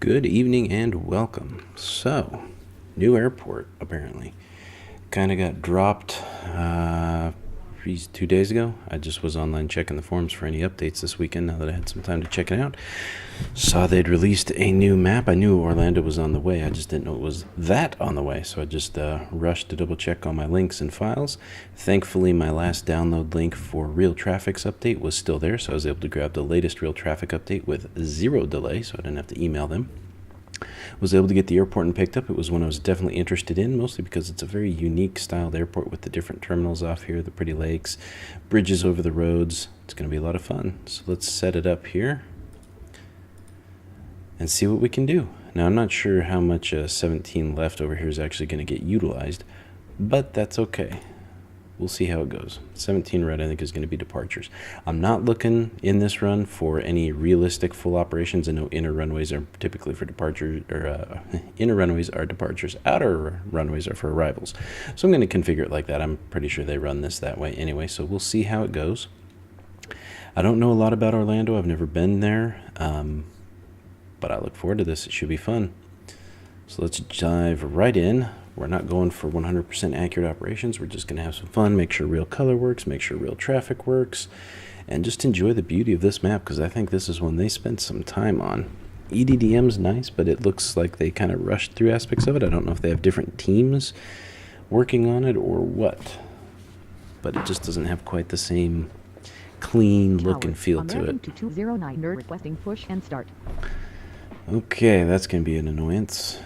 Good evening and welcome. So, new airport, apparently. Kind of got dropped 2 days ago. I just was online checking the forums for any updates this weekend now that I had some time to check it out. Saw they'd released a new map. I knew Orlando was on the way. I just didn't know it was that on the way. So I just rushed to double check all my links and files. Thankfully, my last download link for Real Traffic's update was still there. So I was able to grab the latest Real Traffic update with 0 delay. So I didn't have to email them. Was able to get the airport and picked up. It was one I was definitely interested in, mostly because it's a very unique styled airport with the different terminals off here, the pretty lakes, bridges over the roads. It's going to be a lot of fun. So let's set it up here and see what we can do. Now, I'm not sure how much 17 left over here is actually going to get utilized, but that's okay. We'll see how it goes. 17 red, I think, is going to be departures. I'm not looking in this run for any realistic full operations. I know inner runways are typically for departures, or inner runways are departures. Outer runways are for arrivals. So I'm going to configure it like that. I'm pretty sure they run this that way anyway, so we'll see how it goes. I don't know a lot about Orlando. I've never been there, but I look forward to this. It should be fun. So let's dive right in. We're not going for 100% accurate operations. We're just going to have some fun, make sure real color works, make sure real traffic works, and just enjoy the beauty of this map, because I think this is one they spent some time on. EDDM's nice, but it looks like they kind of rushed through aspects of it. I don't know if they have different teams working on it or what, but it just doesn't have quite the same clean look and feel to it. 2209 nerd requesting push and start. Okay, that's going to be an annoyance.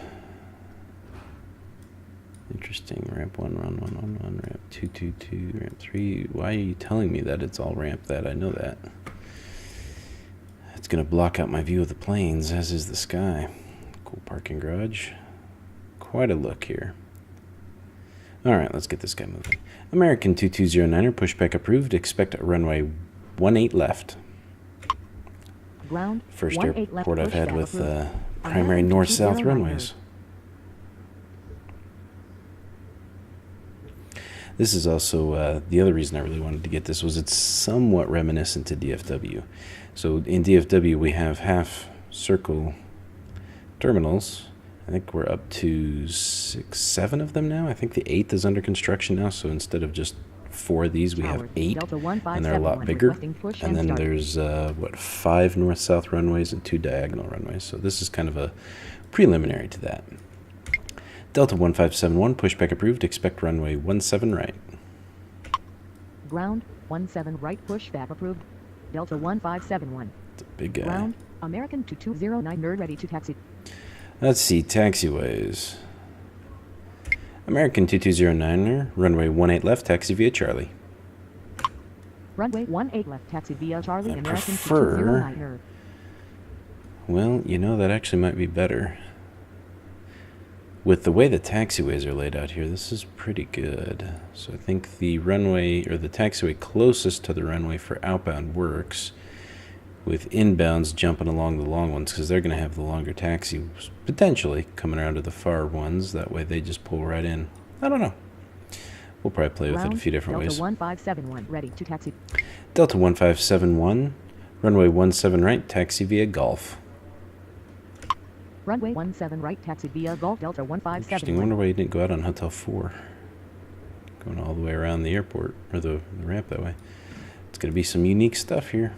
Interesting. Ramp 1, run 1, ramp 2, 2, 2, ramp 3. Why are you telling me that it's all ramp that? I know that. It's going to block out my view of the planes, as is the sky. Cool parking garage. Quite a look here. Alright, let's get this guy moving. American 2209er, pushback approved. Expect a runway 18 left. Ground, First 18 airport left, I've had pushback with approved. primary north-south 2209er. runways. This is also the other reason I really wanted to get this was it's somewhat reminiscent to DFW. So in DFW we have half circle terminals. I think we're up to 6, 7 of them now. I think the 8th is under construction now. So instead of just 4 of these, we have 8, and they're a lot bigger. And then there's 5 north-south runways and 2 diagonal runways. So this is kind of a preliminary to that. Delta 1571, pushback approved. Expect runway 17 right. Ground, 17 right, pushback approved. Delta 1571. It's a big guy. Ground, American 2209 nerd ready to taxi. Let's see, taxiways. American 2209er, runway 18 left, taxi via Charlie. Runway 18 left, taxi via Charlie. I American prefer- 2209er. Well, you know, that actually might be better. With the way the taxiways are laid out here, this is pretty good. So I think the runway, or the taxiway closest to the runway for outbound works, with inbounds jumping along the long ones, because they're going to have the longer taxis, potentially coming around to the far ones. That way they just pull right in. I don't know. We'll probably play with it a few different ways. Delta 1571 ready to taxi. Delta 1571, runway 17 right, taxi via Gulf. Runway 17 right, taxi via Gulf. Delta Interesting. 1571. Wonder why you didn't go out on Hotel 4. Going all the way around the airport, or the ramp that way. It's going to be some unique stuff here.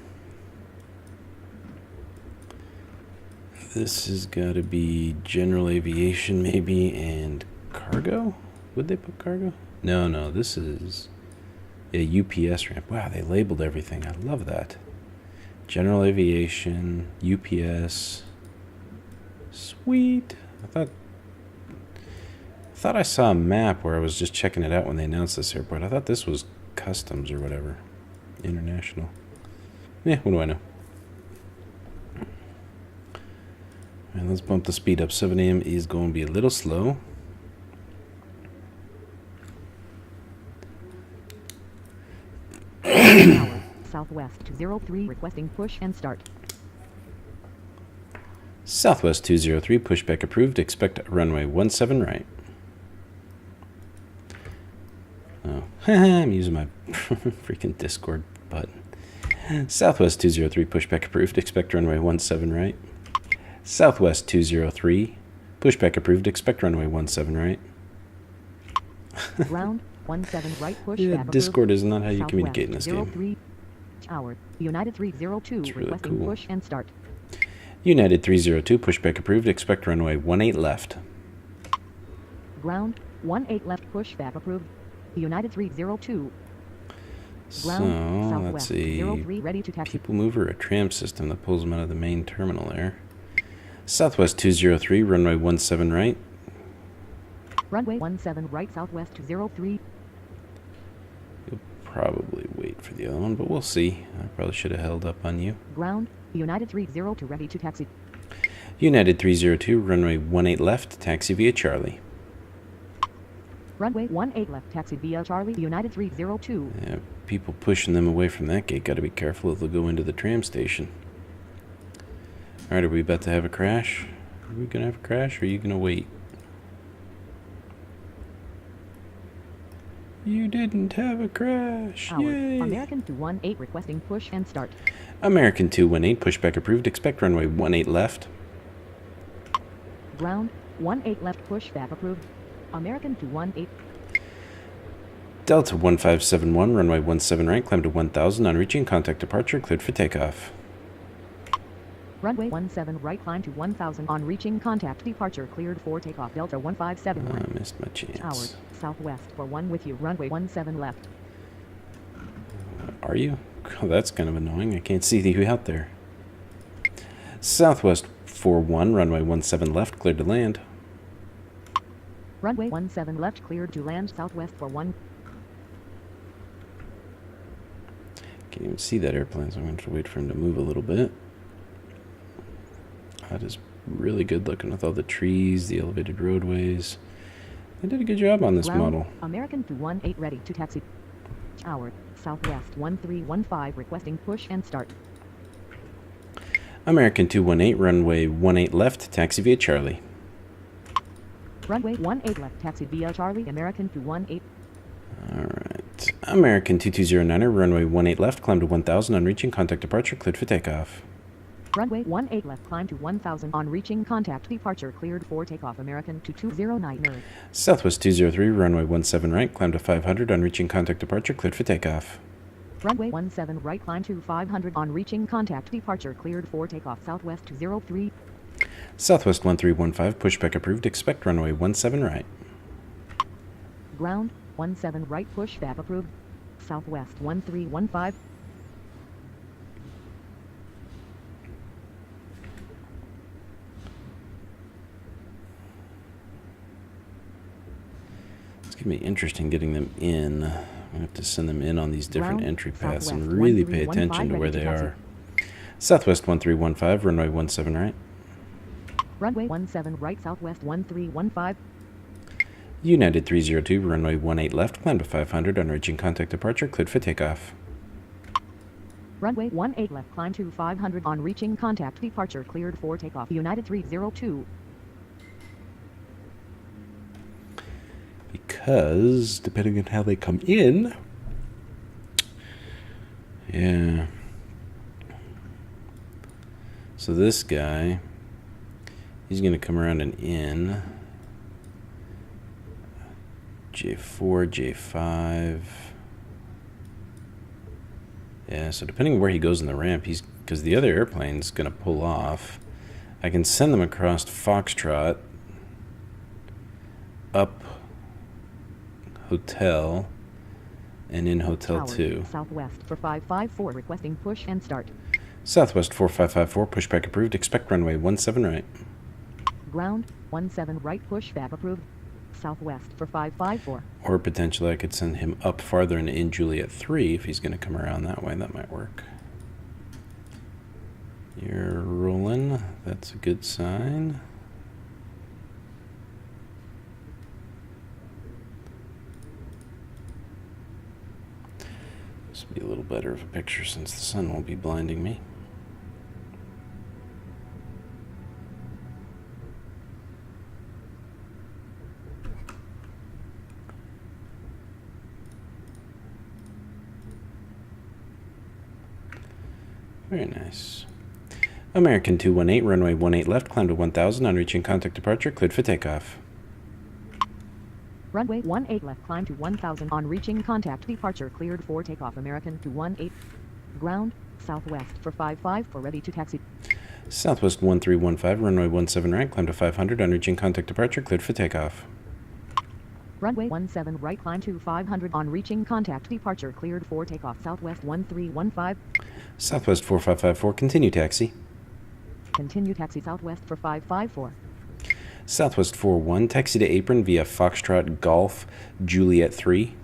This has got to be general aviation, maybe, and cargo? Would they put cargo? No, this is a UPS ramp. Wow, they labeled everything. I love that. General aviation, UPS. Sweet. I thought I saw a map where I was just checking it out when they announced this airport. I thought this was customs or whatever. International. Yeah, what do I know? All right, let's bump the speed up. 7 a.m. is going to be a little slow. Southwest 203 requesting push and start. Southwest 203, pushback approved. Expect runway 17 right. Oh, I'm using my freaking Discord button. Southwest 203, pushback approved. Expect runway 17 right. Southwest 203, pushback approved, expect runway 17 right. Ground 17 right push Yeah, back approved. Discord is not how you Southwest communicate in this game. 03 hour. United 302 It's really requesting cool. push and start. United 302, pushback approved, expect runway 18 left. Ground 18 left push back approved. United 302. So, Ground let's Southwest see. 03 ready to taxi. People mover, a tram system that pulls them out of the main terminal there. Southwest 203, runway 17 right. Runway 17 right Southwest 203. You'll probably wait for the other one, but we'll see. I probably should have held up on you. Ground United 302 ready to taxi. United 302, runway 18 left, taxi via Charlie. Runway 18 left taxi via Charlie. United 302. Yeah, people pushing them away from that gate. Got to be careful if they'll go into the tram station. All right, are we about to have a crash? Are we going to have a crash, or are you going to wait? You didn't have a crash. Hour. Yay! American 218 requesting push and start. American 218, pushback approved. Expect runway 18 left. Ground 18 left push back approved. American 218. Delta 1571, runway 17 right, climb to 1000 on reaching contact departure, cleared for takeoff. Runway 17 right climb to 1000 on reaching contact departure cleared for takeoff. Delta 1571. I missed my chance. Tower Southwest for 1 with you. Runway 17 left. Are you? Oh, that's kind of annoying. I can't see you out there. Southwest 41, runway 17 left, cleared to land. Runway 17 left cleared to land. Southwest for 1. Can't even see that airplane, so I'm going to have to wait for him to move a little bit. That is really good looking with all the trees, the elevated roadways. They did a good job on this Ground, model. American 218 ready to taxi. Tower Southwest 1315 requesting push and start. American 218, runway 18 left, taxi via Charlie. Runway 18 left taxi via Charlie. American 218. Alright. American 2209er, runway 18 left, climb to 1000 on reaching contact departure, cleared for takeoff. Runway 18 left climb to 1000 on reaching contact departure cleared for takeoff. American 2209er. Southwest 203, runway 17 right, climb to 500 on reaching contact departure, cleared for takeoff. Runway 17 right climb to 500 on reaching contact departure cleared for takeoff. Southwest 203. Southwest 1315, pushback approved, expect runway 17 right. Ground 17 right pushback approved. Southwest 1315. It's going to be interesting getting them in. I'm going to have to send them in on these different Ground, entry paths and Southwest really pay 1315 attention to where ready they to taxi. are. Southwest 1315, runway 17 right. Runway 17 right Southwest 1315. United 302, runway 18 left, climb to 500 on reaching contact departure, cleared for takeoff. Runway 18 left climb to 500 on reaching contact departure cleared for takeoff. United 302. Because, depending on how they come in, yeah. So this guy, he's going to come around and in. J4, J5. Yeah, so depending on where he goes in the ramp, because the other airplane's going to pull off. I can send them across Foxtrot, up Hotel, and in Hotel Tower, 2. Southwest for 554 requesting push and start. Southwest 4554, pushback approved, expect runway 17 right. Ground 17 right pushback approved. Southwest for 554. Or potentially I could send him up farther and in Juliet 3 if he's going to come around that way. That might work. You're rolling. That's a good sign. This will be a little better of a picture since the sun won't be blinding me. Very nice. American 218, runway 18 left, climb to 1000 on reaching contact departure, cleared for takeoff. Runway 18 left, climb to 1000 on reaching contact departure, cleared for takeoff. American 218. Ground, southwest for 55 for ready to taxi. Southwest 1315, runway 17 right, climb to 500 on reaching contact departure, cleared for takeoff. Runway 17 right, climb to 500 on reaching contact departure, cleared for takeoff. Southwest 1315. Southwest 4554, continue taxi. Continue taxi southwest for 554. Southwest 41, taxi to apron via Foxtrot Golf Juliet 3.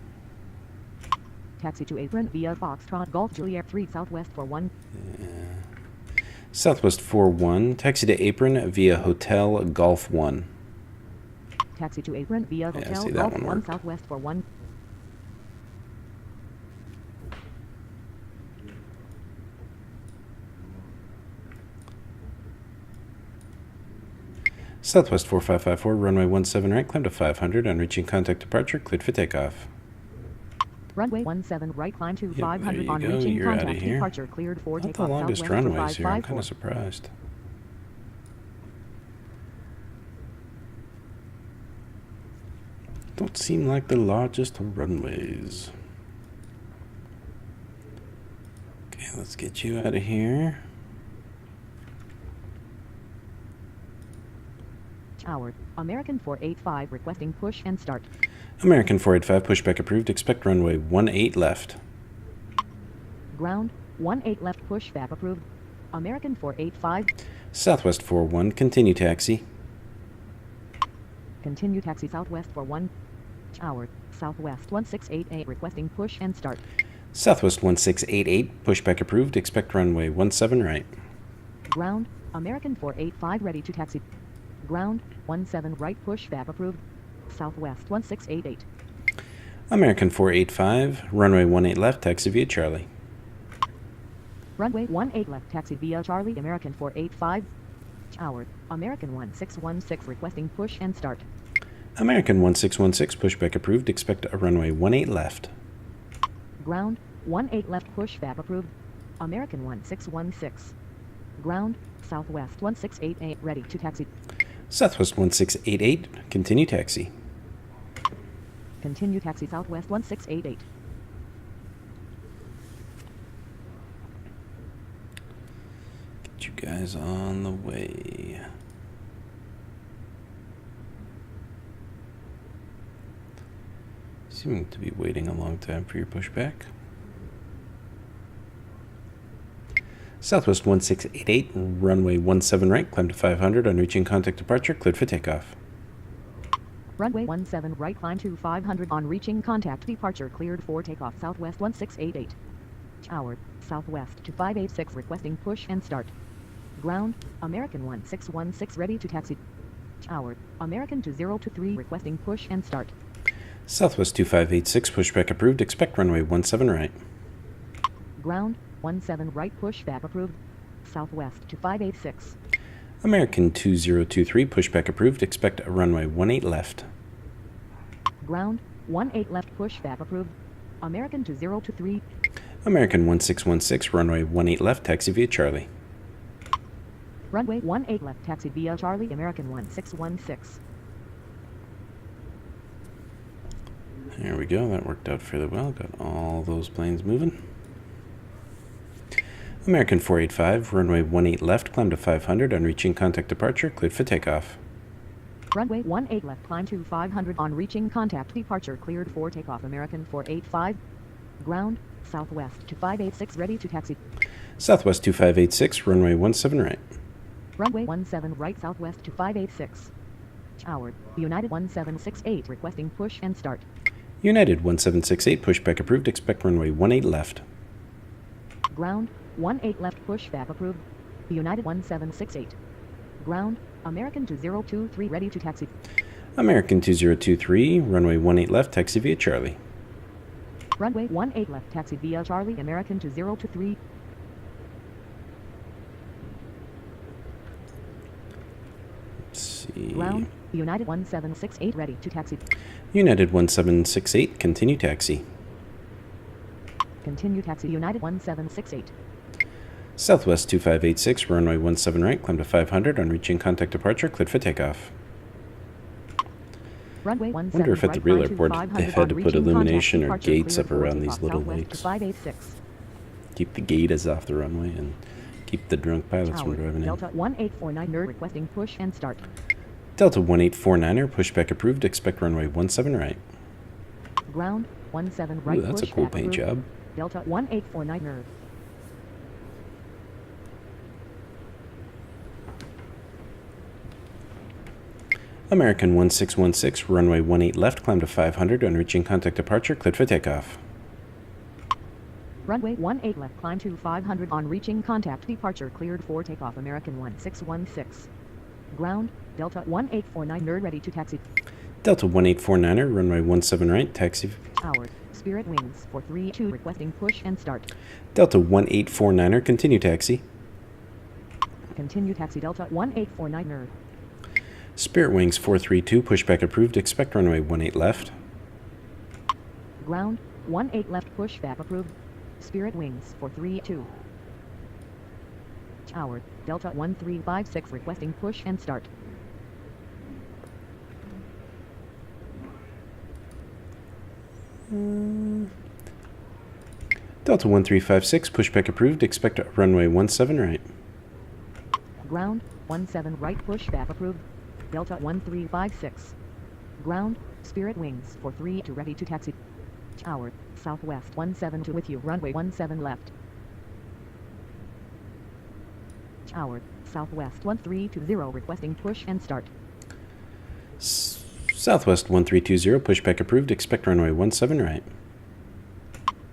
Taxi to apron via Foxtrot Golf Juliet 3, southwest 41. Southwest 41, taxi to apron via Hotel Golf 1. Taxi to apron via Hotel see, that Golf one 1, worked. southwest 41. Southwest 4554, runway 17 right, climb to 500 on reaching contact departure, cleared for takeoff. Runway 17 right, climb to Yep, 500 there you on go, reaching you're outta contact here. departure, cleared for Not takeoff. the longest southwest for runways here, I'm kind 554. of surprised. Don't seem like the largest runways. Okay, let's get you out of here. Howard, American 485 requesting push and start. American 485, pushback approved. Expect runway 18 left. Ground, 18 left, pushback approved. American 485. Southwest 41, continue taxi. Continue taxi southwest for 1. Howard, Southwest 1688 requesting push and start. Southwest 1688, pushback approved. Expect runway 17 right. Ground, American 485 ready to taxi. Ground, 17 right, pushback approved. Southwest 1688. American 485, runway 18 left, taxi via Charlie. Runway 18 left, taxi via Charlie. American 485. Howard, American 1616 requesting push and start. American 1616, pushback approved. Expect a runway 18 left. Ground, 18 left, pushback approved. American 1616. Ground, Southwest 1688 ready to taxi. Southwest 1688, continue taxi. Continue taxi Southwest 1688. Get you guys on the way. Seeming to be waiting a long time for your pushback. Southwest 1688, runway 17 right, climb to 500 on reaching contact departure, cleared for takeoff. Runway 17 right, climb to 500 on reaching contact departure, cleared for takeoff. Southwest 1688. Howard, Southwest 2586 requesting push and start. Ground, American 1616 ready to taxi. Howard, American 2023 requesting push and start. Southwest 2586, pushback approved. Expect runway 17 right. Ground, 17 right, pushback approved. Southwest 2586. American 2023, pushback approved. Expect a runway 18 left. Ground, 18 left, pushback approved. American 2023. American 1616, runway 18 left, taxi via Charlie. Runway 18 left, taxi via Charlie. American 1616. There we go, that worked out fairly well. Got all those planes moving. American 485, runway 18 left, climb to 500 on reaching contact departure, cleared for takeoff. Runway 18 left, climb to 500 on reaching contact departure, cleared for takeoff. American 485. Ground, Southwest 2586 ready to taxi. Southwest 2586, runway 17 right. Runway 17 right, Southwest 2586. Howard, United 1768 requesting push and start. United 1768, pushback approved. Expect runway 18 left. Ground, 18 left, pushback approved. United 1768. Ground, American 2023 ready to taxi. American 2023, runway 18 left, taxi via Charlie. Runway 18 left, taxi via Charlie. American 2023. Let's see. Ground, United 1768 ready to taxi. United 1768, continue taxi. Continue taxi United 1768. Southwest 2586, runway 17 right, climb to 500 on reaching contact departure, cleared for takeoff. Runway 17 Wonder if at the right, real climb to airport 500 they've had to on put reaching illumination or contact, departure gates cleared up for around takeoff, these little Southwest lakes. 2586. Keep the gators off the runway and keep the drunk pilots from Tower, driving in. Delta 1849er requesting push and start. Delta 1849er, pushback approved, expect runway 17 right. Ground 17 right. Ooh, that's a cool pushback paint approved. job. Delta 1849er. American 1616, runway 18 left, climb to 500 on reaching contact departure, cleared for takeoff. Runway 18 left, climb to 500 on reaching contact, departure cleared for takeoff, American 1616. Ground, Delta 1849er ready to taxi. Delta 1849er, runway 17 right, taxi. Tower, Spirit Wings 432 requesting push and start. Delta 1849er, continue taxi. Continue taxi Delta 1849er. Spirit Wings 432, pushback approved, expect runway 18 left. Ground, 18 left pushback approved. Spirit Wings 432. Tower, Delta 1356 requesting push and start. Delta 1356, pushback approved, expect runway 17 right. Ground, 17 right pushback approved. Delta 1356. Ground, Spirit Wings 432 ready to taxi. Tower, Southwest 172 with you, runway 17 left. Tower, Southwest 1320 requesting push and start. Southwest 1320, pushback approved, expect runway 17 right.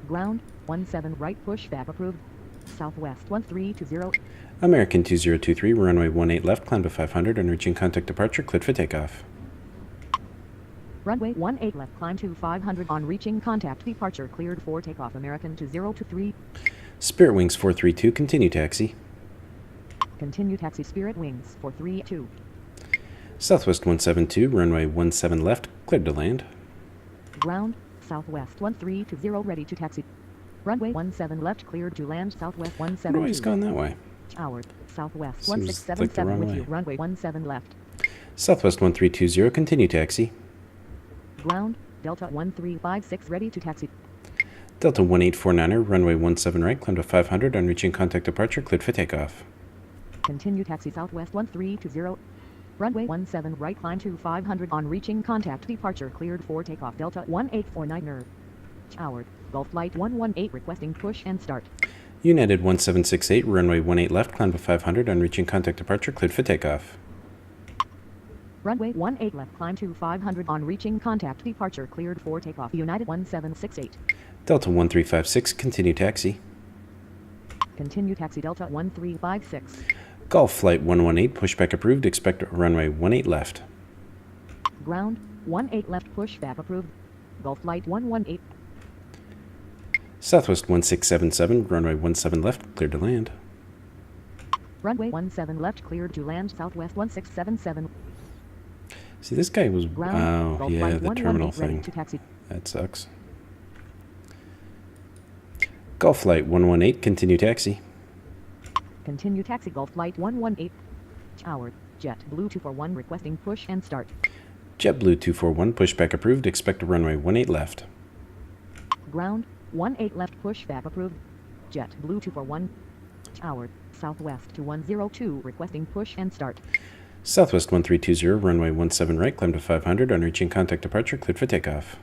Ground, 17 right pushback approved. Southwest 1320. American 2023, runway 18 left, climb to 500 on reaching contact departure, cleared for takeoff. Runway 18 left, climb to 500 on reaching contact, departure cleared for takeoff, American 2023. Spirit Wings 432, continue taxi. Continue taxi Spirit Wings 432. Southwest 172, runway 17 left, cleared to land. Ground, Southwest 1320 ready to taxi. Runway 17 left cleared to land, Southwest 172. Oh, he's gone that way. Tower, Southwest Seems 1677 like the with wrong you, way. runway 17 left. Southwest 1320, continue taxi. Ground, Delta 1356 ready to taxi. Delta 1849er, runway 17 right, climb to 500 on reaching contact departure, cleared for takeoff. Continue taxi Southwest 1320. Runway 17 right, climb to 500 on reaching contact, departure cleared for takeoff, Delta 1849er. Tower, Gulf Flight 118 requesting push and start. United 1768, runway 18 left, climb to 500 on reaching contact departure, cleared for takeoff. Runway 18 left, climb to 500 on reaching contact, departure cleared for takeoff, United 1768. Delta 1356, continue taxi. Continue taxi Delta 1356. Gulf Flight 118, pushback approved, expect runway 18 left. Ground, 18 left pushback approved. Gulf Flight 118. Southwest 1677, runway 17 left, cleared to land. Runway 17 left cleared to land, Southwest 1677. See, this guy was... Ground, Oh, Gulf yeah, Flight the 118 terminal ready thing. to taxi. That sucks. Gulf Flight 118, continue taxi. Continue taxi Gulf Flight 118. Tower, JetBlue 241 requesting push and start. JetBlue 241, pushback approved, expect a runway 18 left. Ground, 18 left pushback approved. JetBlue 241. Tower, Southwest 2102 requesting push and start. Southwest 1320, runway 17 right, climb to 500 on reaching contact departure, cleared for takeoff.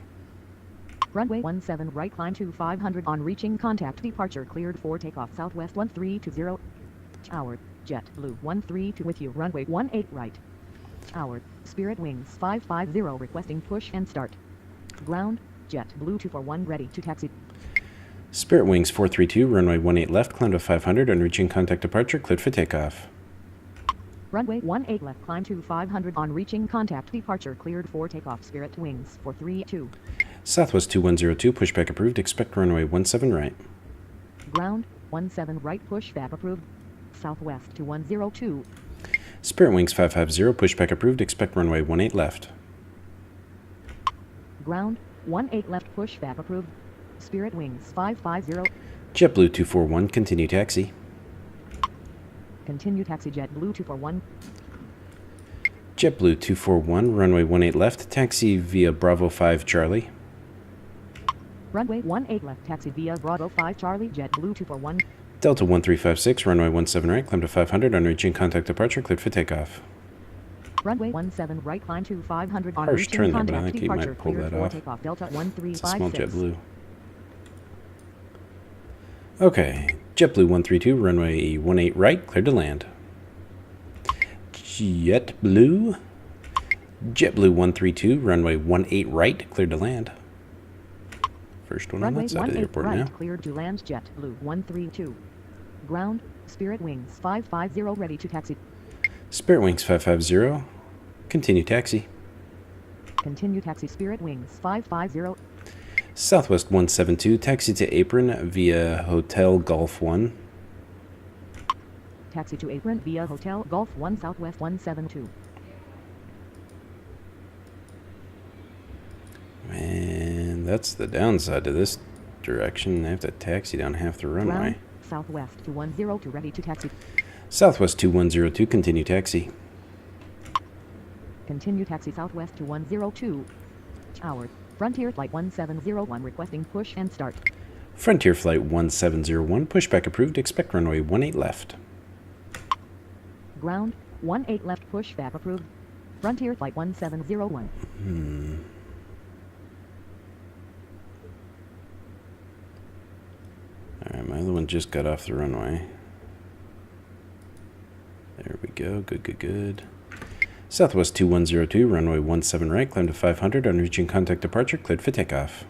Runway 17 right, climb to 500 on reaching contact, departure cleared for takeoff, Southwest 1320. Tower, JetBlue 132 with you, runway 18 right. Tower, Spirit Wings 550 requesting push and start. Ground, JetBlue 241 ready to taxi. Spirit Wings 432, runway 18 left, climb to 500 on reaching contact departure, cleared for takeoff. Runway 18 left, climb to 500 on reaching contact, departure cleared for takeoff, Spirit Wings 432. Southwest 2102, pushback approved, expect runway 17 right. Ground, 17 right pushback approved. Southwest 2102. Spirit Wings 550, pushback approved, expect runway 18 left. Ground, 18 left pushback approved. Spirit Wings 550. JetBlue 241, continue taxi. Continue taxi JetBlue 241. JetBlue 241, runway 18 left, taxi via Bravo 5 Charlie. Runway 18 left, taxi via Bravo 5 Charlie, JetBlue 241. Delta 1356, runway 17 right, climb to 500, on reaching contact departure, cleared for takeoff. Runway 17 right, climb to 500 on Harsh reaching turn there, but I contact think he departure, might pull cleared that for off. takeoff, Delta It's a 1356. small JetBlue. Okay, JetBlue 132, runway 18 right, cleared to land. JetBlue 132, runway 18 right, cleared to land. First one on Runway that side of the 18 airport right, now. cleared to land, JetBlue 132. Ground, Spirit Wings 550, ready to taxi. Spirit Wings 550, continue taxi. Continue taxi Spirit Wings 550. Southwest 172, taxi to apron via Hotel Golf 1. Taxi to apron via Hotel Golf 1 Southwest 172. Man, that's the downside to this direction. They have to taxi down half the runway. Ground, Southwest 210 ready to taxi. Southwest 2102, continue taxi. Continue taxi Southwest 2102. Tower, Frontier Flight 1701 requesting push and start. Frontier Flight 1701, pushback approved, expect runway 18 left. Ground, 18 left pushback approved. Frontier Flight 1701. Alright, my other one just got off the runway. There we go, good. Southwest 2102, runway 17 right, climb to 500, on reaching contact departure, cleared for takeoff.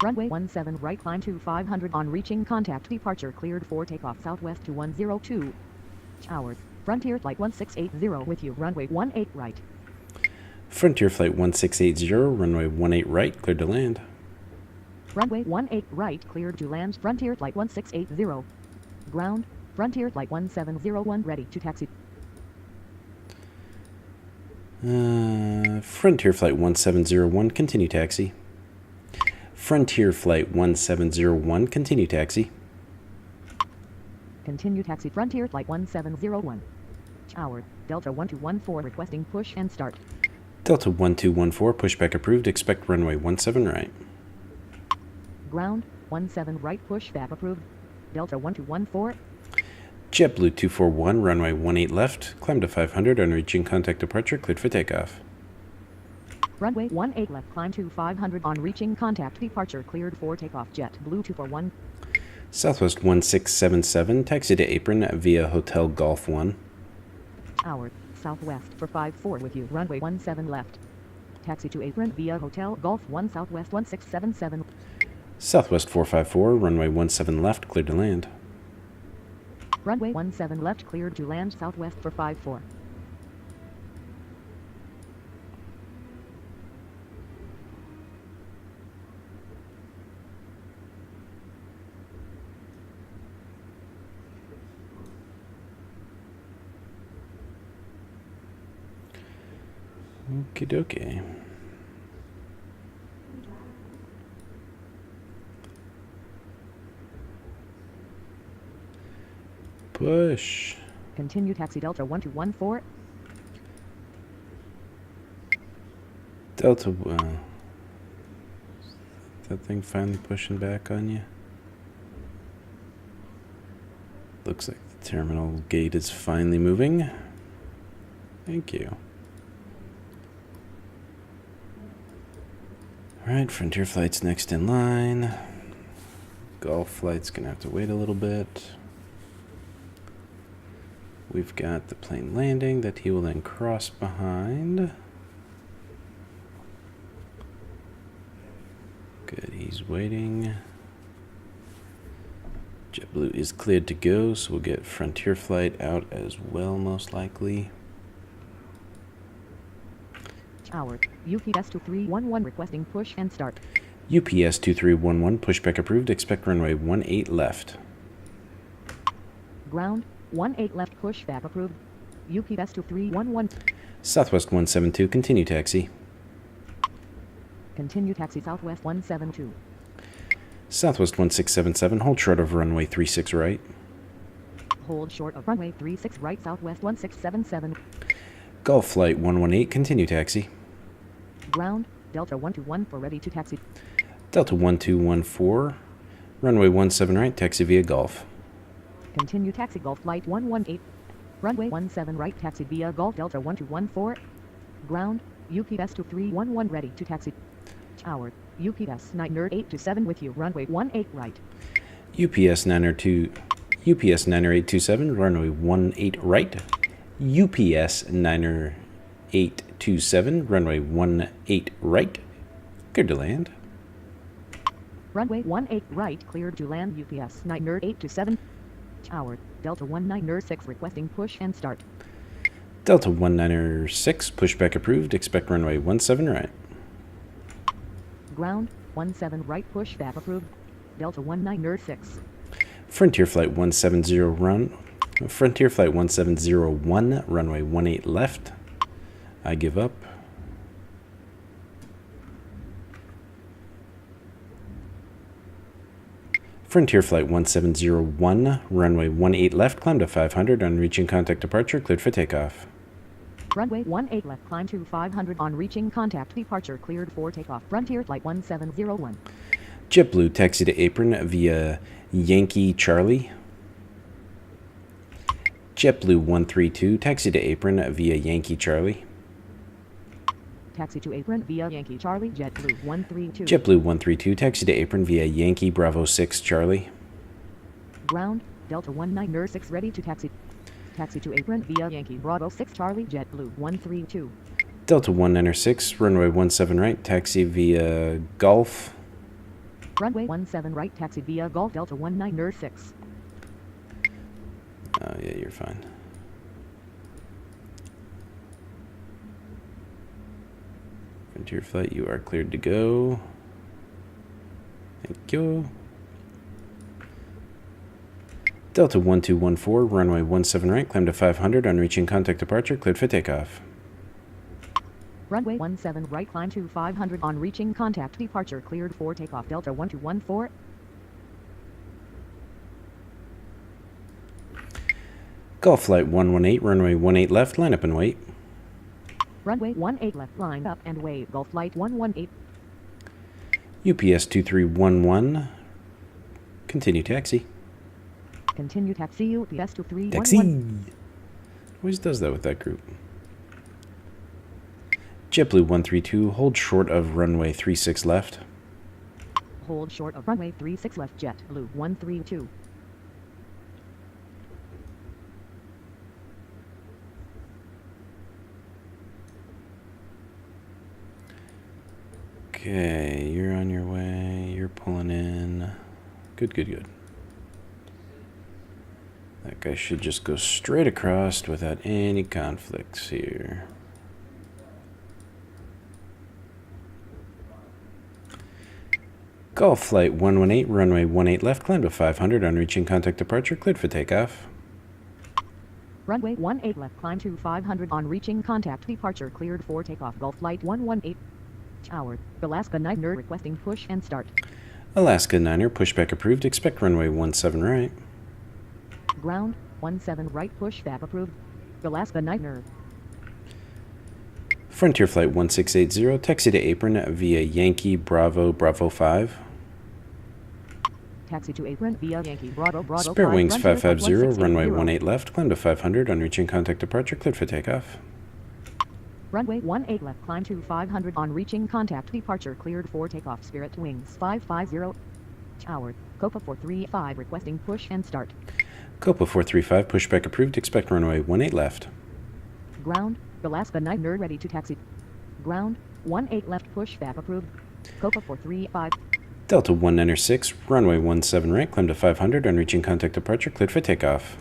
Runway 17 right, climb to 500 on reaching contact departure, cleared for takeoff. Southwest 2102. Tower, Frontier Flight 1680 with you, runway 18 right. Frontier Flight 1680, runway 18 right, cleared to land. Runway 18 right, cleared to land. Frontier Flight 1680. Ground, Frontier Flight 1701 ready to taxi. Frontier Flight 1701, continue taxi. Frontier Flight 1701, continue taxi. Continue taxi Frontier Flight 1701. Tower, Delta 1214 requesting push and start. Delta 1214, pushback approved, expect runway 17 right. Ground, 17 right pushback approved. Delta 1214. JetBlue 241, runway 18 left, climb to 500, on reaching contact departure, cleared for takeoff. Runway 18 left, climb to 500 on reaching contact departure, cleared for takeoff. JetBlue 241. Southwest 1677, taxi to apron via Hotel Golf 1. Tower, Southwest for 54 with you, runway 17 left. Taxi to apron via Hotel Golf 1 Southwest 1677. Southwest 454, runway 17 left, cleared to land. Runway 17 left, cleared to land. Southwest for 54. Okie dokie. Push. Continue taxi Delta 1214. Delta, is that thing finally pushing back on you? Looks like the terminal gate is finally moving. Thank you. Alright, Frontier Flight's next in line. Golf Flight's gonna have to wait a little bit. We've got the plane landing that he will then cross behind. Good, he's waiting. JetBlue is cleared to go, so we'll get Frontier Flight out as well, most likely. Tower, UPS 2311 requesting push and start. UPS 2311, pushback approved, expect runway 18 left. Ground, 18 left pushback approved. UPS 2311. Southwest 172, continue taxi. Continue taxi Southwest 172. Southwest 1677, hold short of runway 36 right. Hold short of runway 36 right Southwest 1677. Golf Flight 118, continue taxi. Ground, Delta 121 for ready to taxi. Delta 1214, runway 17 right, taxi via Golf. Continue taxi Golf Flight 118. Runway 17 right taxi via Golf Delta 1214. Ground, UPS 2311 ready to taxi. Tower, UPS 90827 with you runway 18 right. UPS 90827, runway 18 right. UPS 90827, runway 18 right. Cleared to land. Runway 18 right cleared to land UPS 90827. Tower, Delta 1906 requesting push and start. Delta 1906, pushback approved, expect runway 17 right. Ground, 17 right pushback approved. Delta 1906. Frontier Flight 170 Frontier Flight 1701, runway 18 left. I give up. Frontier Flight 1701, runway 18 left, climb to 500 on reaching contact departure, cleared for takeoff. Runway 18 left, climb to 500 on reaching contact departure, cleared for takeoff. Frontier Flight 1701. JetBlue, taxi to apron via Yankee Charlie. JetBlue 132, taxi to apron via Yankee Charlie. Taxi to apron via Yankee Charlie, JetBlue 132. JetBlue 132, taxi to apron via Yankee Bravo 6 Charlie. Ground, Delta 1906 ready to taxi. Taxi to apron via Yankee Bravo 6 Charlie, JetBlue 132. Delta 196, runway 17 right, taxi via Golf. Runway 17 right, taxi via Golf Delta 1906. Oh yeah, you're fine. Frontier Flight, you are cleared to go. Thank you. Delta 1214, runway 17 right, climb to 500 on reaching contact departure, cleared for takeoff. Runway 17 right, climb to 500 on reaching contact departure, cleared for takeoff. Delta 1214. Golf Flight 118, runway 18 left, line up and wait. Runway 18 left, line up and wait. Golf Flight 118. UPS 2311, continue taxi. Continue taxi UPS 2311. Taxi! Always does that with that group. JetBlue 132, hold short of runway 36 left. Hold short of runway 36 left, JetBlue 132. Okay, you're on your way, you're pulling in. Good, good, good. That guy should just go straight across without any conflicts here. Golf Flight 118, runway 18 left, climb to 500 on reaching contact departure, cleared for takeoff. Runway 18 left, climb to 500 on reaching contact departure, cleared for takeoff. Golf Flight 118. Tower, Alaska Niner requesting push and start. Alaska Niner, pushback approved, expect runway 17 right. Ground, 17 right, pushback approved. Alaska Niner. Frontier Flight 1680, taxi to apron via Yankee Bravo Bravo 5. Taxi to apron via Yankee Bravo Bravo 5. Spare wings 550, runway 18 left, climb to 500 on reaching contact departure, cleared for takeoff. Runway 18 left, climb to 500 on reaching contact departure, cleared for takeoff. Spirit wings 550. Tower, Copa 435 requesting push and start. Copa 435, pushback approved, expect runway 18 left. Ground, Alaska Niner ready to taxi. Ground, 18 left, pushback approved. Copa 435. Delta 196, runway 17 right, climb to 500 on reaching contact departure, cleared for takeoff.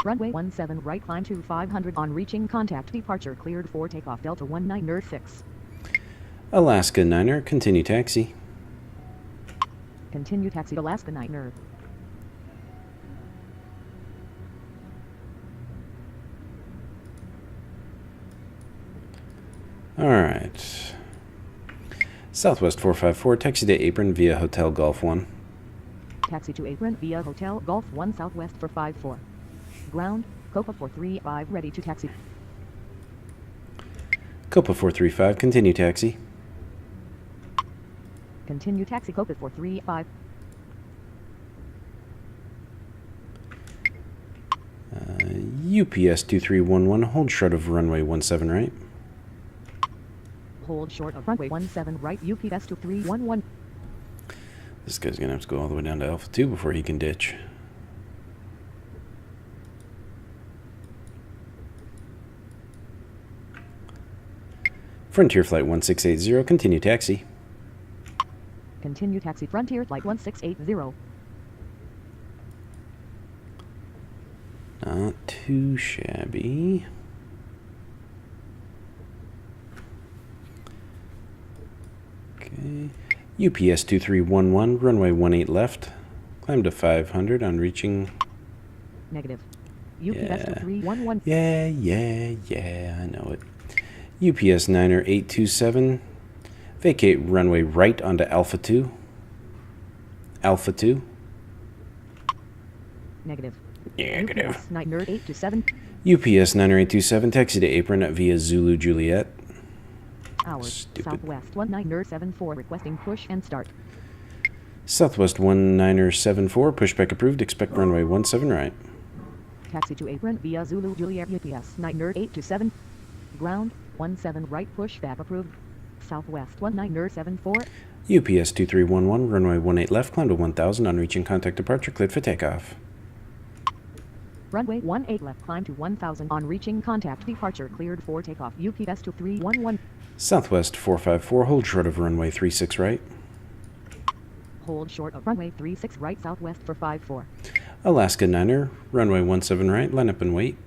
Runway 17 right, climb to 500 on reaching contact departure, cleared for takeoff. Delta 196. Alaska Niner, continue taxi. Continue taxi Alaska Niner. Alright. Southwest 454, taxi to apron via Hotel Golf 1. Taxi to apron via Hotel Golf 1 Southwest for 54. Ground, Copa 435 ready to taxi. Copa 435, continue taxi. Continue taxi Copa 435. UPS 2311, hold short of runway 17 right. Hold short of runway 17 right, UPS 2311. This guy's going to have to go all the way down to Alpha 2 before he can ditch. Frontier Flight 1680, continue taxi. Continue taxi Frontier Flight 1680. Not too shabby. Okay. UPS 2311, runway 18 left. Climb to 500 on reaching. Negative. UPS 2311. Yeah, I know it. UPS 9er 827, vacate runway right onto Alpha 2. Alpha 2. Negative. Negative. UPS 9er 827. UPS 9er 827, taxi to apron via Zulu Juliet. Hours. Stupid. Southwest 1974 requesting push and start. Southwest 1974, pushback approved, expect runway 17 right. Taxi to apron via Zulu Juliet UPS 9er 827. Ground, 17 right pushback approved. Southwest 1974. UPS 2311, runway 18 left, climb to 1000 on reaching contact departure, cleared for takeoff. Runway 18 left, climb to 1000 on reaching contact departure, cleared for takeoff. UPS 2311. Southwest 454, hold short of runway 36 right. Hold short of runway 36 right Southwest for 54. Alaska 9er, runway 17 right, line up and wait.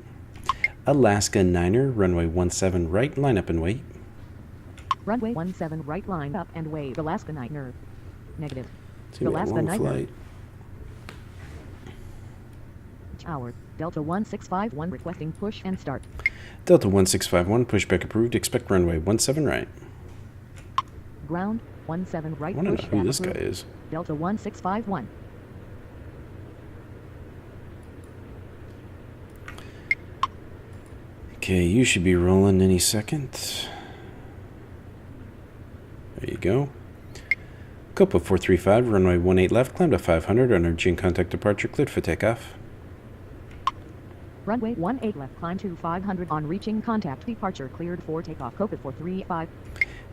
Alaska 9er, runway 17 right, line up and wait. Runway 17 right, line up and wait. Alaska 9er. Negative. It's gonna be a Alaska long 9er. flight. Tower, Delta 1651 requesting push and start. Delta 1651, pushback approved, expect runway 17 right. Ground, 17 right, I want to know push who back this guy approved. is. Delta 1651. Okay, you should be rolling any second. There you go. Copa 435, runway 18 left, climb to 500, energy and contact departure, cleared for takeoff. Runway 18 left, climb to 500 on reaching contact departure, cleared for takeoff. Copa 435.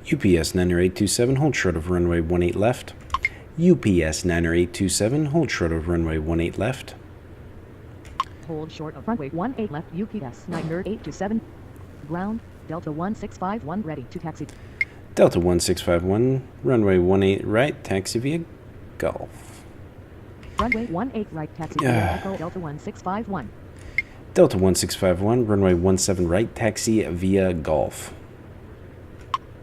UPS 9er 827, hold short of runway 18 left. UPS 9er 827, hold short of runway 18 left. Hold short of runway 18 left, UPS 9er 827. Ground, Delta 1651 ready to taxi. Delta 1651, runway 18 right, taxi via Golf. Runway 18 right, taxi via Echo Delta 1651. Delta 1651, runway 17 right, taxi via Golf.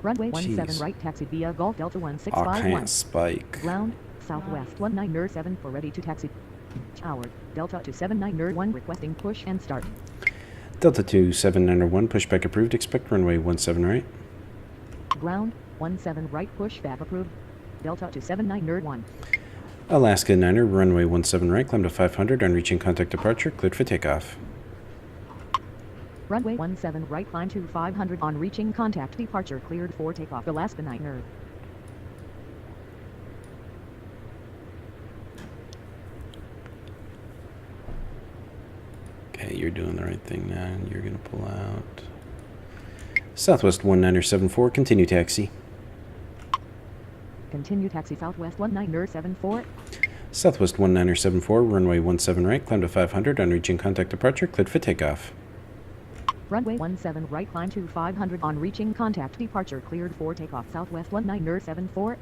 Runway 17 Jeez. right, taxi via Golf Delta I 1651. can't spike. Ground, Southwest 197 for ready to taxi. Tower, Delta 279er1 requesting push and start. Delta 279er1, pushback approved, expect runway 17 right. Ground, 17 right pushback approved. Delta 279er1. Alaska 9er, runway 17 right, climb to 500, on reaching contact departure, cleared for takeoff. Runway 17 right, climb to 500 on reaching contact departure, cleared for takeoff. Alaska 9er. Okay, you're doing the right thing now, and you're going to pull out. Southwest 1974, continue taxi. Continue taxi Southwest 1974. Southwest 1974, runway 17 right, climb to 500, on reaching contact departure, cleared for takeoff. Runway 17 right, climb to 500 on reaching contact departure, cleared for takeoff. Southwest 1974.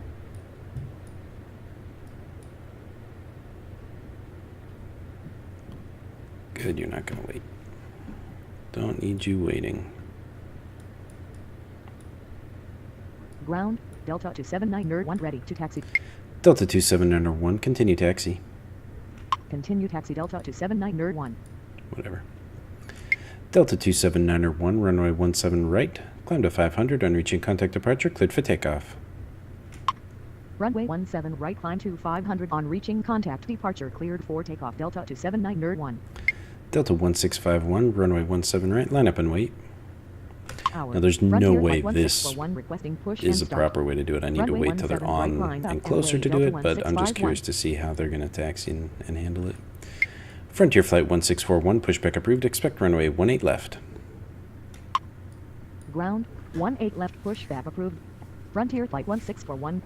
Good, you're not going to wait. Don't need you waiting. Ground, Delta 279er1 ready to taxi. Delta 279er1, continue taxi. Continue taxi Delta 279er1. Whatever. Delta 279er1, runway 17 right, climb to 500, on reaching contact departure, cleared for takeoff. Runway 17 right, climb to 500 on reaching contact, departure cleared for takeoff, Delta 279 nerd 1. Delta 1651, runway 17 right, line up and wait. Tower. Now there's Frontier no way flight this 1641 requesting push is and the start. proper way to do it. I need to Runway wait till they're 17 right on line up and closer and to way, do it, Delta but I'm just 1651. curious to see how they're going to taxi and handle it. Frontier flight 1641, pushback approved, expect runway 18 left. Ground 18 left, pushback approved. Frontier flight 1641.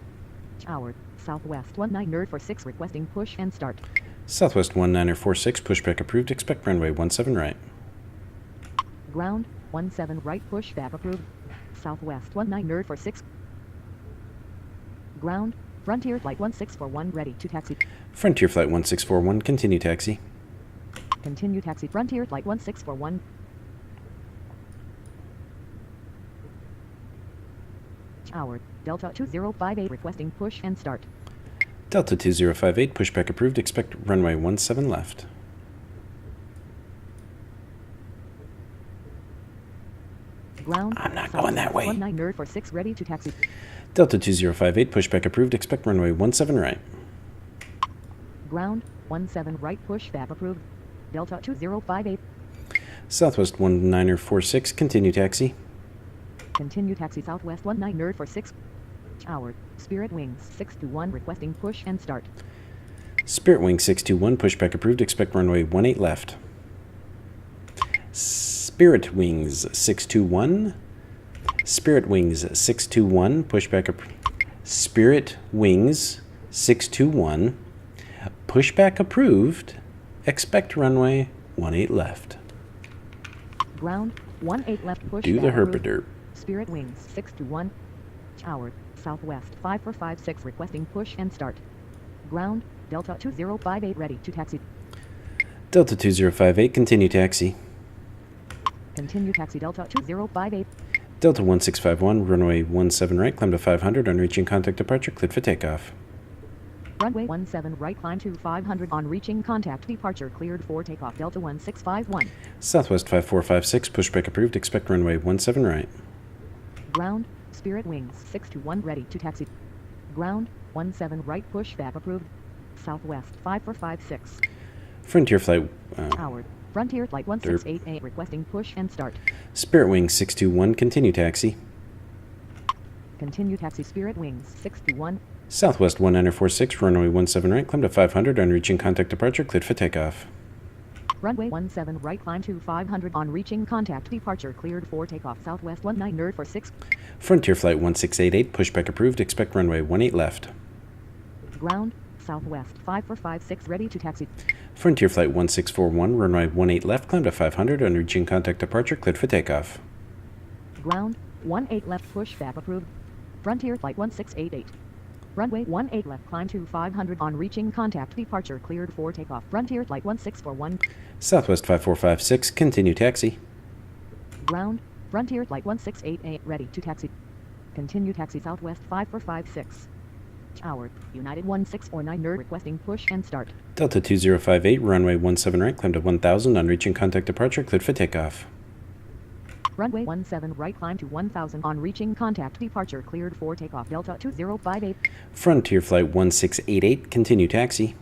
Tower. Southwest 19 nerd for 6 requesting push and start. Southwest 1946, pushback approved, expect runway 17 right. Ground 17 right, pushback approved. Southwest 19 nerd for 6. Ground. Frontier flight 1641 ready to taxi. Frontier flight 1641, continue taxi. Continue taxi. Frontier flight 1641. Tower. Delta 2058 requesting push and start. Delta 2058, pushback approved, expect runway 17 left. Ground. I'm not going that way. 19 nerd for 6 ready to taxi. Delta 2058, pushback approved, expect runway 17 right. Ground 17 right, pushback approved. Delta 2058. Southwest 1946, continue taxi. Continue taxi. Southwest 19 nerd for 6. Tower. Spirit Wings 621 requesting push and start. Spirit Wing 621, pushback approved, expect runway 18 left. Spirit Wings 621. Spirit Wings 621, pushback approved. Spirit Wings 621, pushback approved, expect runway 18 left. Ground 18 left, push. Do the approved. herpaderp. Spirit Wings 621. Tower. Southwest 5456 requesting push and start. Ground. Delta 2058 ready to taxi. Delta 2058, continue taxi. Continue taxi. Delta 2058. Delta 1651, runway 17 right, climb to 500 on reaching contact departure, cleared for takeoff. Runway 17 right, climb to 500 on reaching contact, departure cleared for takeoff. Delta 1651. Southwest 5456, pushback approved, expect runway 17 right. Ground. Spirit Wings 621 ready to taxi. Ground 17 right, pushback approved. Southwest 5456. Frontier flight Tower. Frontier flight 1688 requesting push and start. Spirit Wing 621, continue taxi. Continue taxi. Spirit Wings 621. Southwest 1946, runway 17 right, climb to 500 on reaching contact departure, cleared for takeoff. Runway 17 right, climb to 500 on reaching contact, departure cleared for takeoff. Southwest 19 nerd for 6. Frontier flight 1688, pushback approved, expect runway 18 left. Ground. Southwest 5456 ready to taxi. Frontier flight 1641, runway 18 left, climb to 500 on reaching contact departure, cleared for takeoff. Ground 18 left, pushback approved. Frontier flight 1688. Runway 18 left, climb to 500 on reaching contact, departure cleared for takeoff. Frontier flight 1641. Southwest 5456, continue taxi. Ground. Frontier flight 1688 ready to taxi. Continue taxi. Southwest 5456. Tower. United 1649 nerd requesting push and start. Delta 2058, runway 17 right, climb to 1000 on reaching contact departure, cleared for takeoff. Runway 17 right, climb to 1000 on reaching contact, departure cleared for takeoff. Delta 2058. Frontier flight 1688, continue taxi.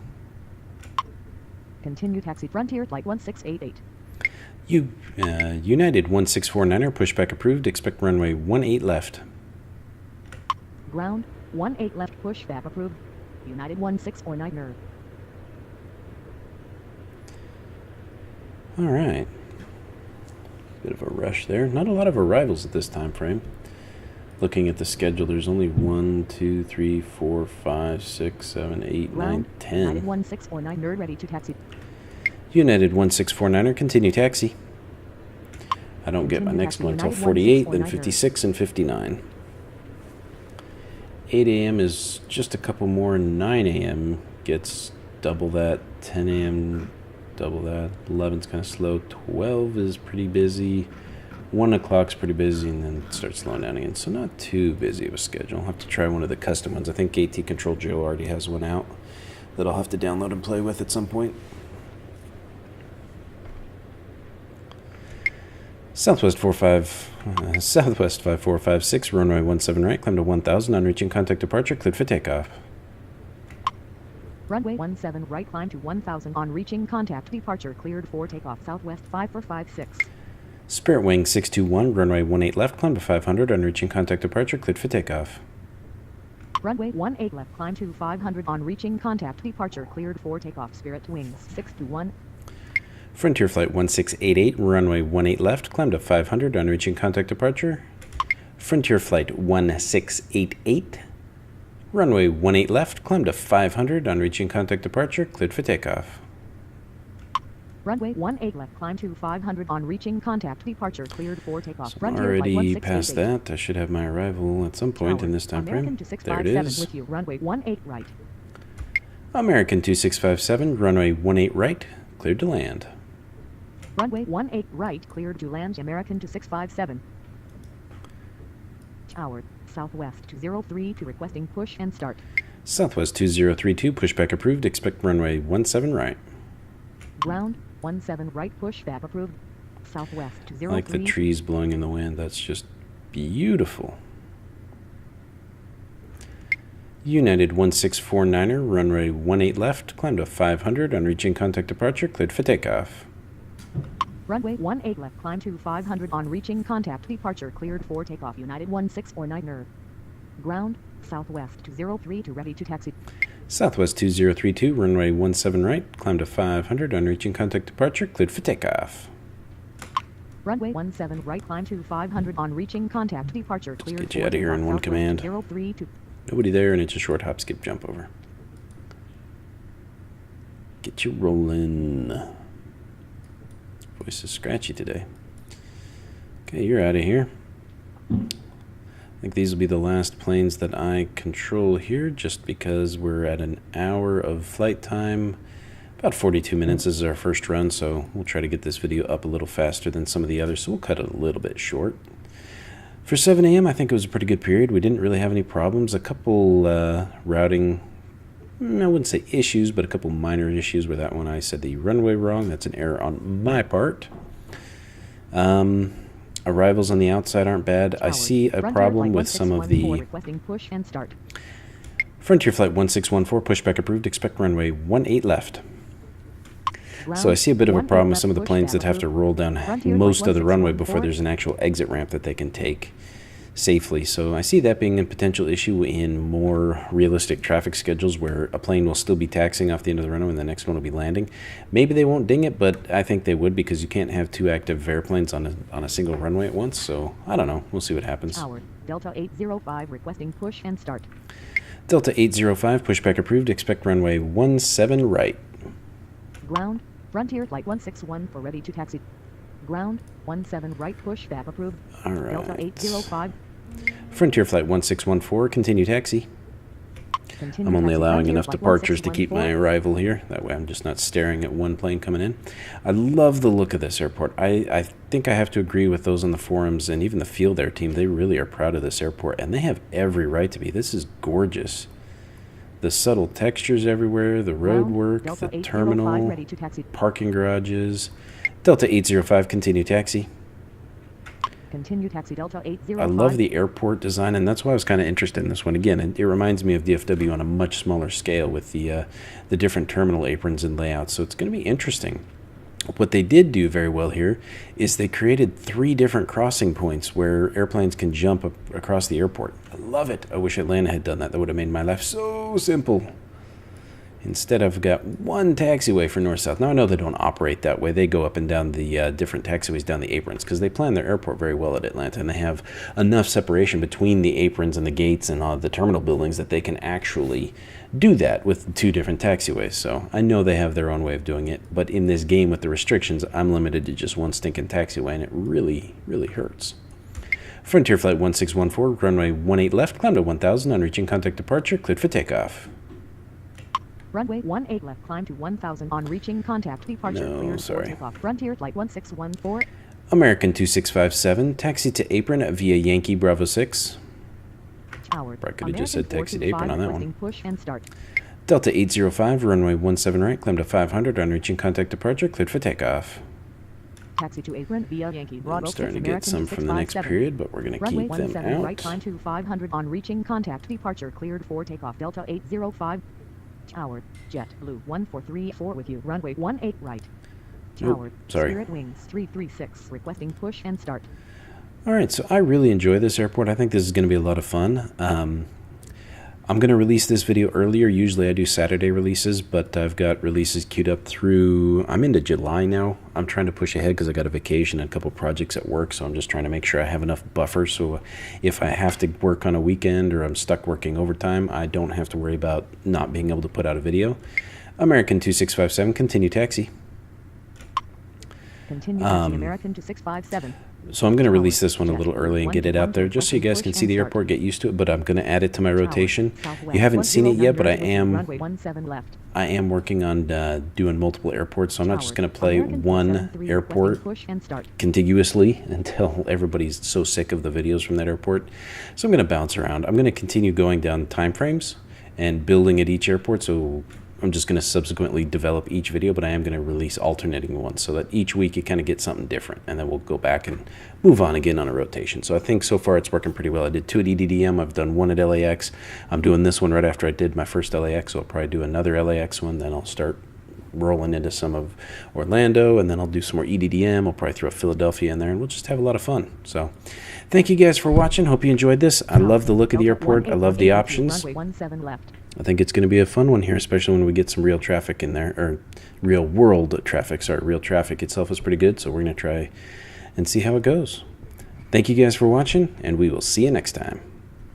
Continue taxi. Frontier flight 1688. United 1649er, pushback approved, expect runway 18 left. Ground 18 left, pushback approved. United 1649er. All right. Bit of a rush there. Not a lot of arrivals at this time frame. Looking at the schedule, there's only 1, 2, 3, 4, 5, 6, 7, 8, 9, Ground. 10. United 1649 nerd ready to taxi. United 1649er, continue taxi. I don't get my Continue next taxi, one until United 48, then 1649er. 56 and 59. 8 a.m. is just a couple more. 9 a.m. gets double that. 10 a.m. double that. 11's kind of slow. 12 is pretty busy. 1 o'clock's pretty busy, and then it starts slowing down again. So not too busy of a schedule. I'll have to try one of the custom ones. I think ATControl Joe already has one out that I'll have to download and play with at some point. Southwest 5456, runway 17 right, climb to 1000 on reaching contact departure, cleared for takeoff. Runway 17 right, climb to 1000 on reaching contact, departure cleared for takeoff, southwest 5456. Spirit Wing 621, runway 18 left, climb to 500 on reaching contact departure, cleared for takeoff. Runway 18 left, climb to 500 on reaching contact, departure cleared for takeoff, Spirit Wings 621. Frontier Flight 1688, runway 18 left, climb to 500 on reaching contact departure. Frontier Flight 1688, runway 18 left, climb to 500 on reaching contact departure, cleared for takeoff. Runway 18 left, climb to 500 on reaching contact, departure cleared for takeoff. So I'm Frontier Flight already past 1688. that. I should have my arrival at some point in this time American frame. 2657 There it is. with you, runway 18 right. American 2657, runway 18 right, cleared to land. Runway 18 right, cleared to land, American 2657. Tower, southwest 203 requesting push and start. Southwest 2032, pushback approved, expect runway 17 right. Ground, 17 right, pushback approved. Southwest I 203. like the trees blowing in the wind. That's just beautiful. United 1649er, runway 18 left, climb to 500 on reaching contact departure, cleared for takeoff. Runway 18 left, climb to 500 on reaching contact, departure cleared for takeoff, United 1649er. Ground, southwest 203 ready to taxi. Southwest 2032, runway 17 right, climb to 500 on reaching contact departure, cleared for takeoff. Runway 17 right, climb to 500 on reaching contact, departure cleared get you for out of here takeoff, in one southwest command. 203 Nobody there, and it's a short hop, skip, jump over. Get you rolling. Voice is scratchy today. Okay, you're out of here. I think these will be the last planes that I control here, just because we're at an hour of flight time. About 42 minutes is our first run, so we'll try to get this video up a little faster than some of the others, so we'll cut it a little bit short. For 7 a.m., I think it was a pretty good period. We didn't really have any problems. A couple routing, I wouldn't say issues, but a couple minor issues with that one. I said the runway wrong. That's an error on my part. Arrivals on the outside aren't bad. I see a problem with some of the requesting push and start. Frontier Flight 1614, pushback approved, expect runway 18 left. So I see a bit of a problem with some of the planes that have to roll down most of the runway before there's an actual exit ramp that they can take safely. So I see that being a potential issue in more realistic traffic schedules where a plane will still be taxiing off the end of the runway and the next one will be landing. Maybe they won't ding it, but I think they would, because you can't have two active airplanes on a single runway at once. So I don't know. We'll see what happens. Tower, Delta 805 requesting push and start. Delta 805, pushback approved, expect runway 17 right. Ground, Frontier Flight 161 for ready to taxi. Ground, 17 right, pushback approved. All right. Delta 805. Frontier Flight 1614, continue taxi. Continue I'm only taxi. allowing Frontier enough Flight departures to keep my 1614. arrival here. That way I'm just not staring at one plane coming in. I love the look of this airport. I think I have to agree with those on the forums and even the Field Air team. They really are proud of this airport, and they have every right to be. This is gorgeous. The subtle textures everywhere, the road work, Delta the 805 terminal, ready to taxi. parking garages. Delta 805, continue taxi. Continue taxi Delta 805. I love the airport design, and that's why I was kind of interested in this one. Again, it reminds me of DFW on a much smaller scale with the different terminal aprons and layouts, so it's going to be interesting. What they did do very well here is they created 3 different crossing points where airplanes can jump across the airport. I love it. I wish Atlanta had done that. That would have made my life so simple. Instead, I've got one taxiway for north-south. Now, I know they don't operate that way. They go up and down the different taxiways down the aprons because they plan their airport very well at Atlanta, and they have enough separation between the aprons and the gates and all the terminal buildings that they can actually do that with 2 different taxiways. So I know they have their own way of doing it, but in this game with the restrictions, I'm limited to just one stinking taxiway, and it really, really hurts. Frontier Flight 1614, runway 18 left, climb to 1000 on reaching contact departure, cleared for takeoff. Runway 18 left, climb to 1000 on reaching contact departure. No, cleared sorry. for takeoff. Frontier Flight 1614. American 2657, taxi to apron via Yankee Bravo 6. Tower. I could have just said taxi to apron on that one. Push and start. Delta 805, runway 17 right, climb to 500 on reaching contact departure, cleared for takeoff. Taxi to apron via Yankee Bravo I'm 6 starting to get American some from the next 2657. period, but we're going to Runway keep them 17 right, out. climb to 500 on reaching contact departure. Cleared for takeoff. Delta 805. Tower, JetBlue 1434 with you, runway 18 right. Oh, Tower, sorry. Spirit Wings 336 requesting push and start. All right, so I really enjoy this airport. I think this is going to be a lot of fun. I'm going to release this video earlier. Usually I do Saturday releases, but I've got releases queued up through, I'm into July now. I'm trying to push ahead because I got a vacation and a couple projects at work, so I'm just trying to make sure I have enough buffer so if I have to work on a weekend or I'm stuck working overtime, I don't have to worry about not being able to put out a video. American 2657, continue taxi. Continue taxi American 2657. So I'm going to release this one a little early and get it out there just so you guys can see the airport, get used to it, but I'm going to add it to my rotation. You haven't seen it yet, but I am working on doing multiple airports, so I'm not just going to play one airport contiguously until everybody's so sick of the videos from that airport. So I'm going to bounce around. I'm going to continue going down time frames and building at each airport, so I'm just going to subsequently develop each video, but I am going to release alternating ones so that each week you kind of get something different, and then we'll go back and move on again on a rotation. So I think so far it's working pretty well. I did 2 at EDDM. I've done 1 at LAX. I'm doing this one right after I did my first LAX, so I'll probably do another LAX one. Then I'll start rolling into some of Orlando, and then I'll do some more EDDM. I'll probably throw Philadelphia in there, and we'll just have a lot of fun. So thank you guys for watching. Hope you enjoyed this. I love the look of the airport. I love the options. I think it's going to be a fun one here, especially when we get some real traffic in there, or real world traffic. Sorry, real traffic itself is pretty good, so we're going to try and see how it goes. Thank you guys for watching, and we will see you next time.